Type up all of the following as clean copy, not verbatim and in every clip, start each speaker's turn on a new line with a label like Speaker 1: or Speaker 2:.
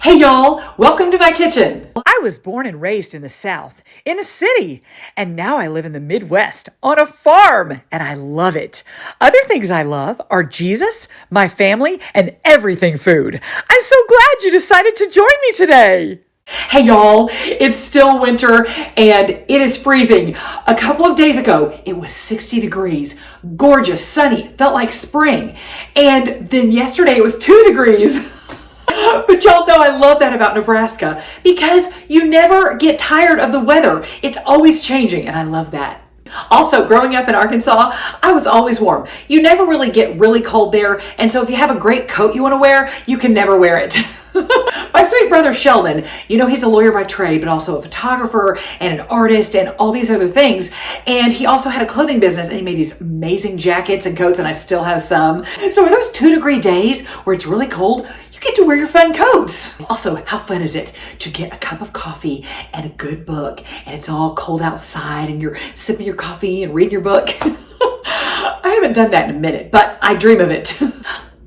Speaker 1: Hey y'all, welcome to my kitchen.
Speaker 2: I was born and raised in the South, in a city, and now I live in the Midwest on a farm, and I love it. Other things I love are Jesus, my family, and everything food. I'm so glad you decided to join me today.
Speaker 1: Hey y'all, it's still winter and it is freezing. A couple of days ago, it was 60 degrees, gorgeous, sunny, felt like spring. And then yesterday it was 2 degrees. But y'all know I love that about Nebraska because you never get tired of the weather. It's always changing, and I love that. Also, growing up in Arkansas, I was always warm. You never really get really cold there, and so if you have a great coat you want to wear, you can never wear it. My sweet brother Sheldon, you know, he's a lawyer by trade, but also a photographer and an artist and all these other things. And he also had a clothing business, and he made these amazing jackets and coats, and I still have some. So are those 2-degree days where it's really cold, you get to wear your fun coats. Also, how fun is it to get a cup of coffee and a good book, and it's all cold outside, and you're sipping your coffee and reading your book? I haven't done that in a minute, but I dream of it.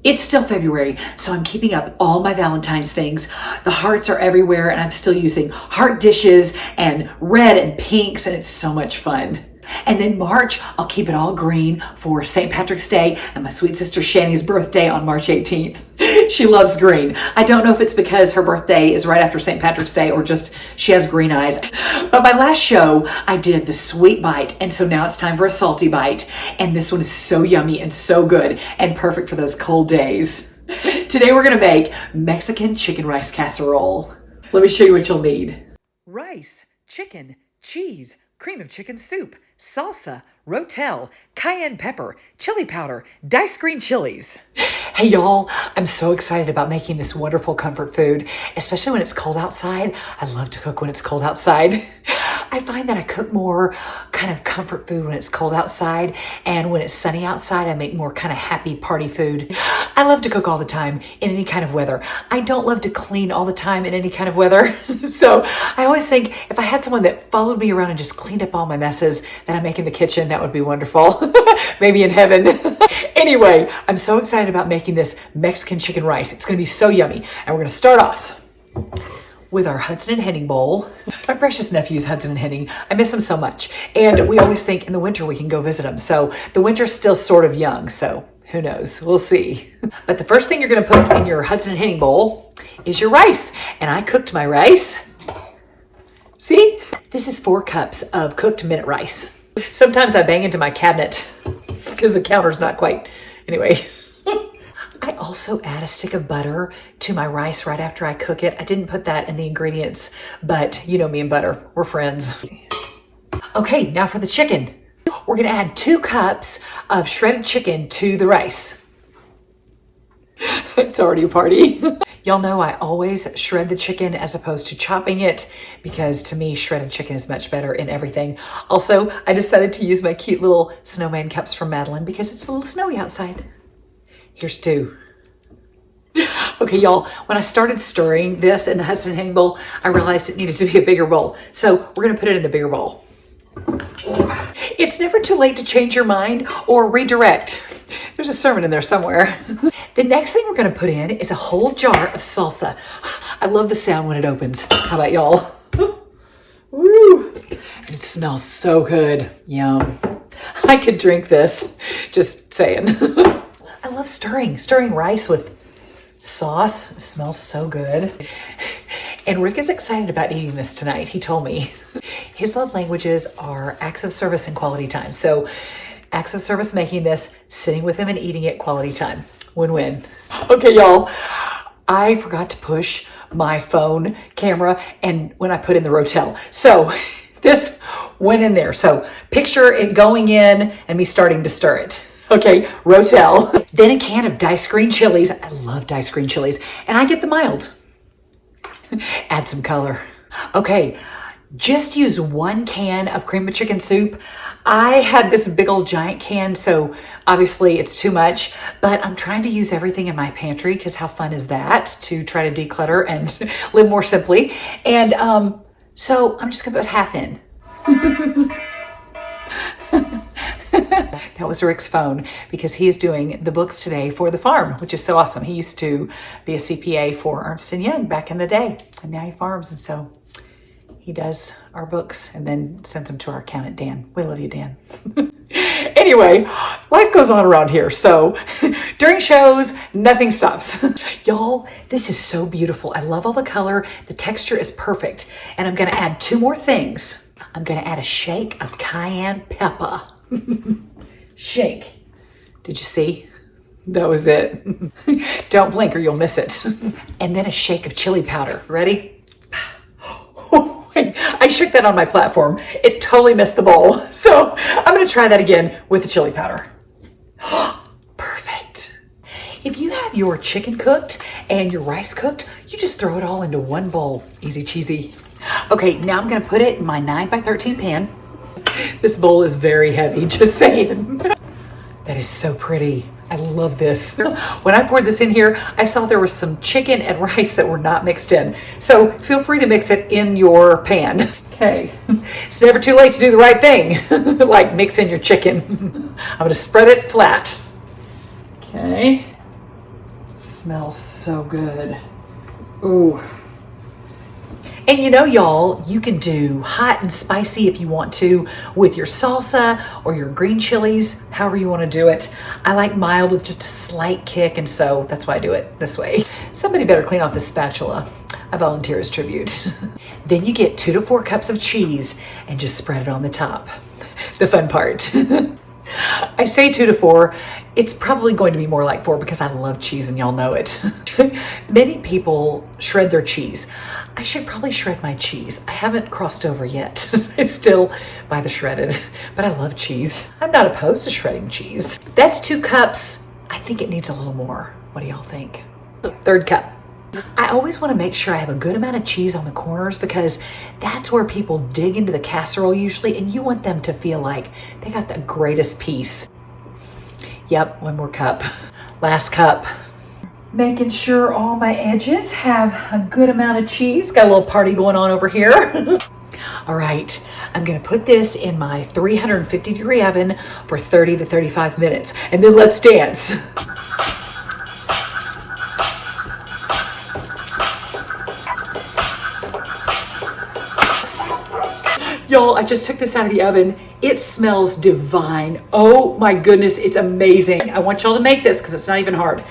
Speaker 1: It's still February, so I'm keeping up all my Valentine's things. The hearts are everywhere, and I'm still using heart dishes and red and pinks, and it's so much fun. And then March, I'll keep it all green for St. Patrick's Day and my sweet sister Shani's birthday on March 18th. She loves green. I don't know if it's because her birthday is right after St. Patrick's Day or just she has green eyes. But my last show, I did the sweet bite, and so now it's time for a salty bite. And this one is so yummy and so good and perfect for those cold days. Today we're gonna make Mexican chicken rice casserole. Let me show you what you'll need.
Speaker 2: Rice, chicken, cheese, cream of chicken soup, salsa, rotel, cayenne pepper, chili powder, diced green chilies.
Speaker 1: Hey y'all, I'm so excited about making this wonderful comfort food, especially when it's cold outside. I love to cook when it's cold outside. I find that I cook more kind of comfort food when it's cold outside, and when it's sunny outside, I make more kind of happy party food. I love to cook all the time in any kind of weather. I don't love to clean all the time in any kind of weather. So I always think if I had someone that followed me around and just cleaned up all my messes that I make in the kitchen, that would be wonderful. Maybe in heaven. Anyway, I'm so excited about making this Mexican chicken rice. It's gonna be so yummy. And we're gonna start off with our Hudson and Henning bowl. My precious nephew's Hudson and Henning. I miss them so much. And we always think in the winter we can go visit them. So the winter's still sort of young, so who knows? We'll see. But the first thing you're gonna put in your Hudson and Henning bowl is your rice. And I cooked my rice. See? This is 4 cups of cooked minute rice. Sometimes I bang into my cabinet because the counter's not quite. Anyway. I also add a stick of butter to my rice right after I cook it. I didn't put that in the ingredients, but you know me and butter. We're friends. Okay, now for the chicken. We're gonna add 2 cups of shredded chicken to the rice. It's already a party. Y'all know I always shred the chicken as opposed to chopping it because to me, shredded chicken is much better in everything. Also, I decided to use my cute little snowman cups from Madeline because it's a little snowy outside. Here's 2. Okay, y'all, when I started stirring this in the Hudson Henning bowl, I realized it needed to be a bigger bowl. So we're gonna put it in a bigger bowl. It's never too late to change your mind or redirect. There's a sermon in there somewhere. The next thing we're gonna put in is a whole jar of salsa. I love the sound when it opens. How about y'all? Woo! And it smells so good. Yum. I could drink this, just saying. I love stirring rice with sauce. It smells so good. And Rick is excited about eating this tonight. He told me. His love languages are acts of service and quality time. So acts of service making this, sitting with him and eating it, quality time. Win-win. Okay, y'all. I forgot to push my phone camera and when I put in the Rotel. So this went in there. So picture it going in and me starting to stir it. Okay, Rotel. Then a can of diced green chilies. I love diced green chilies. And I get the mild. Add some color. Okay, just use 1 can of cream of chicken soup. I had this big old giant can, so obviously it's too much, but I'm trying to use everything in my pantry because how fun is that to try to declutter and live more simply. And so I'm just gonna put half in. That was Rick's phone because he is doing the books today for the farm, which is so awesome. He used to be a CPA for Ernst & Young back in the day, and now he farms, and so he does our books and then sends them to our accountant, Dan. We love you, Dan. Anyway, life goes on around here. So during shows, nothing stops. Y'all, this is so beautiful. I love all the color. The texture is perfect. And I'm going to add 2 more things. I'm going to add a shake of cayenne pepper. Shake. Did you see? That was it. Don't blink or you'll miss it. And then a shake of chili powder. Ready? I shook that on my platform. It totally missed the bowl. So I'm going to try that again with the chili powder. Perfect. If you have your chicken cooked and your rice cooked, you just throw it all into one bowl. Easy cheesy. Okay, now I'm going to put it in my 9x13 pan. This bowl is very heavy, just saying. That is so pretty. I love this. When I poured this in here, I saw there was some chicken and rice that were not mixed in. So feel free to mix it in your pan. Okay, it's never too late to do the right thing. Like mix in your chicken. I'm gonna spread it flat. Okay, it smells so good. Ooh. And you know, y'all, you can do hot and spicy if you want to with your salsa or your green chilies, however you want to do it. I like mild with just a slight kick, and so that's why I do it this way. Somebody better clean off this spatula. I volunteer as tribute. Then you get 2 to 4 cups of cheese and just spread it on the top. The fun part. I say 2 to 4. It's probably going to be more like 4 because I love cheese and y'all know it. Many people shred their cheese. I should probably shred my cheese. I haven't crossed over yet. I still buy the shredded, but I love cheese. I'm not opposed to shredding cheese. That's 2 cups. I think it needs a little more. What do y'all think? 3rd cup. I always want to make sure I have a good amount of cheese on the corners because that's where people dig into the casserole usually, and you want them to feel like they got the greatest piece. Yep, 1 more cup. Last cup. Making sure all my edges have a good amount of cheese. Got a little party going on over here. All right, I'm gonna put this in my 350-degree oven for 30 to 35 minutes, and then let's dance. Y'all, I just took this out of the oven. It smells divine. Oh my goodness, it's amazing. I want y'all to make this because it's not even hard.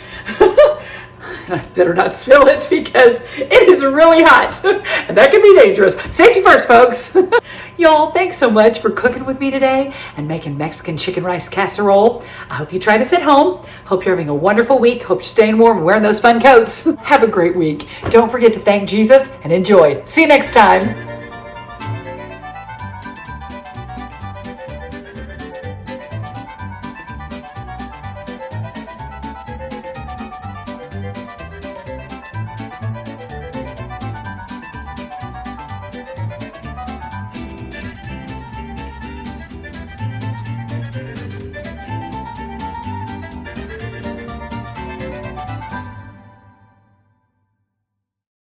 Speaker 1: I better not spill it because it is really hot and that can be dangerous. Safety first, folks. Y'all, thanks so much for cooking with me today and making Mexican chicken rice casserole. I hope you try this at home. Hope you're having a wonderful week. Hope you're staying warm and wearing those fun coats. Have a great week. Don't forget to thank Jesus and enjoy. See you next time.